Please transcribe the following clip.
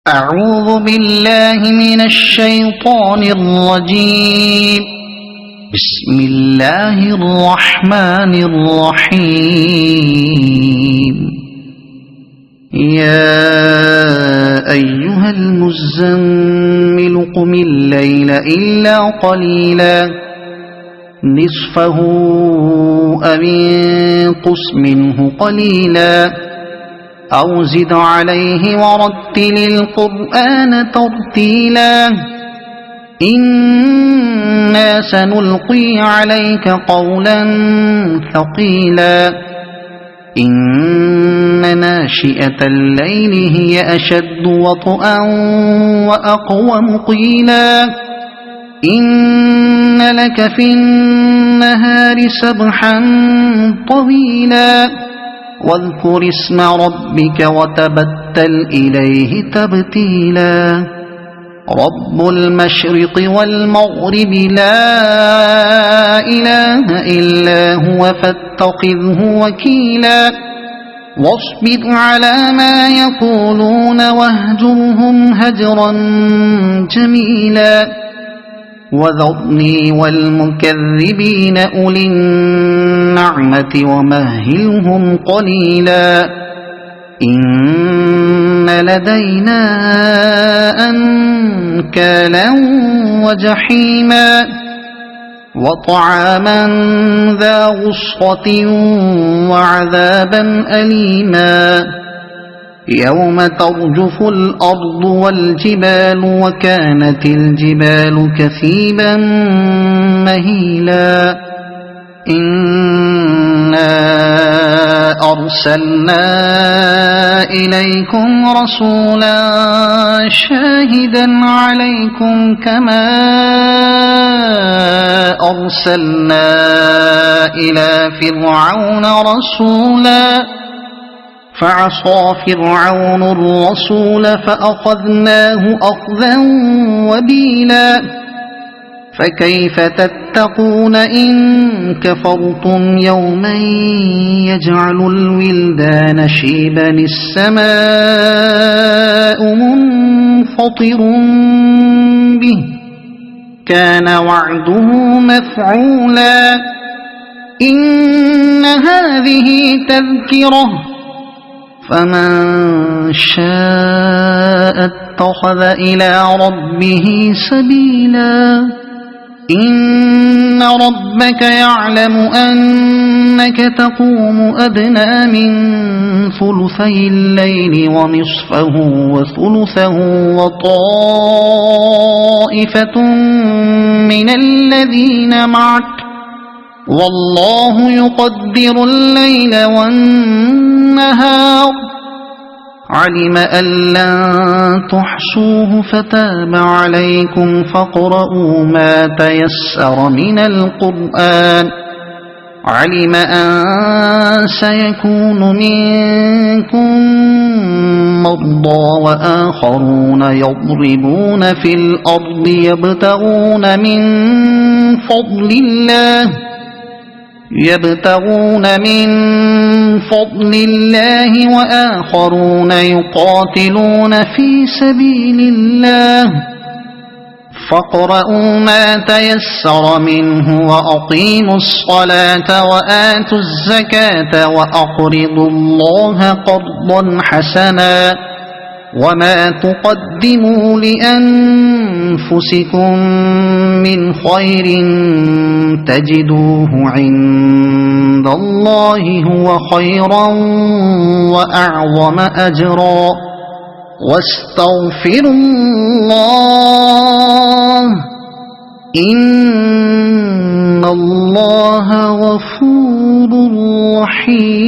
أعوذ بالله من الشيطان الرجيم. بسم الله الرحمن الرحيم. يا أيها المزمل قم الليل إلا قليلا نصفه أو انقص منه قليلا أو زد عليه ورتل القرآن ترتيلا إنا سنلقي عليك قولا ثقيلا إن ناشئة الليل هي أشد وطئا وأقوم قيلا إن لك في النهار سبحا طويلا واذكر اسم ربك وتبتل إليه تبتيلا رب المشرق والمغرب لا إله إلا هو فاتخذه وكيلا واصبر على ما يقولون واهجرهم هجرا جميلا وذرني والمكذبين أولي النعمة ومهلهم قليلا إن لدينا أنكالا وجحيما وطعاما ذا غصة وعذابا أليما يوم ترجف الأرض والجبال وكانت الجبال كثيبا مهيلا إنا أرسلنا إليكم رسولا شاهدا عليكم كما أرسلنا إلى فرعون رسولا فعصى فرعون الرسول فأخذناه أخذا وبيلا فكيف تتقون إن كفرتم يوما يجعل الولدان شيبا السماء منفطر به كان وعده مفعولا إن هذه تذكرة فمن شاء اتخذ إلى ربه سبيلا إن ربك يعلم أنك تقوم أدنى من ثلثي الليل ونصفه وثلثه وطائفة من الذين معك والله يقدر الليل والنهار علم أن لن تحصوه فتاب عليكم فاقرؤوا ما تيسر من القرآن علم أن سيكون منكم مرضى وآخرون يضربون في الأرض يبتغون من فضل الله وآخرون يقاتلون في سبيل الله فاقرؤوا ما تيسر منه وأقيموا الصلاة وآتوا الزكاة وأقرضوا الله قرضا حسنا وما تقدموا لأنفسكم من خير تجدوه عند الله هو خيرا وأعظم أجرا واستغفروا الله إن الله غفور رحيم.